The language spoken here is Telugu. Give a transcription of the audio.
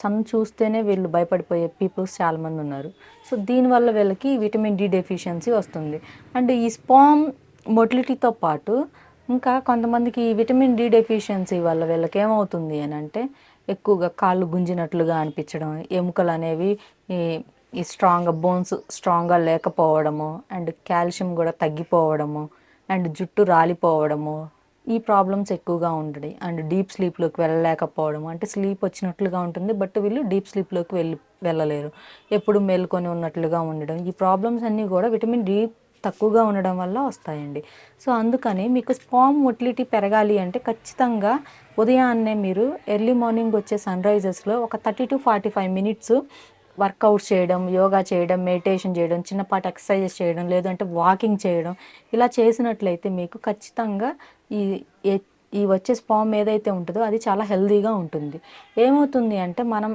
సన్ చూస్తేనే వీళ్ళు భయపడిపోయే పీపుల్స్ చాలామంది ఉన్నారు. సో దీనివల్ల వీళ్ళకి విటమిన్ డి డెఫిషియన్సీ వస్తుంది. అండ్ ఈ స్పర్మ్ మొటిలిటీతో పాటు ఇంకా కొంతమందికి ఈ విటమిన్ డి డెఫిషియన్సీ వల్ల వీళ్ళకి ఏమవుతుంది అని అంటే ఎక్కువగా కాళ్ళు గుంజినట్లుగా అనిపించడం, ఎముకలు అనేవి ఈ ఈ బోన్స్ స్ట్రాంగ్గా లేకపోవడము, అండ్ కాల్షియం కూడా తగ్గిపోవడము, అండ్ జుట్టు రాలిపోవడము, ఈ ప్రాబ్లమ్స్ ఎక్కువగా ఉండడం. అండ్ డీప్ స్లీప్లోకి వెళ్ళలేకపోవడం, అంటే స్లీప్ వచ్చినట్లుగా ఉంటుంది బట్ వీళ్ళు డీప్ స్లీప్లోకి వెళ్ళలేరు, ఎప్పుడు మేల్కొని ఉన్నట్లుగా ఉండడం. ఈ ప్రాబ్లమ్స్ అన్నీ కూడా విటమిన్ డి తక్కువగా ఉండడం వల్ల వస్తాయండి. సో అందుకని మీకు స్పర్మ్ మొటిలిటీ పెరగాలి అంటే ఖచ్చితంగా ఉదయాన్నే మీరు ఎర్లీ మార్నింగ్ వచ్చే సన్ రైజెస్లో ఒక 30 to 45 మినిట్స్ వర్కౌట్ చేయడం, యోగా చేయడం, మెడిటేషన్ చేయడం, చిన్నపాటి ఎక్సర్సైజెస్ చేయడం, లేదంటే వాకింగ్ చేయడం, ఇలా చేసినట్లయితే మీకు ఖచ్చితంగా ఈ ఈ వచ్చే స్పర్మ్ ఏదైతే ఉంటుందో అది చాలా హెల్తీగా ఉంటుంది. ఏమవుతుంది అంటే మనం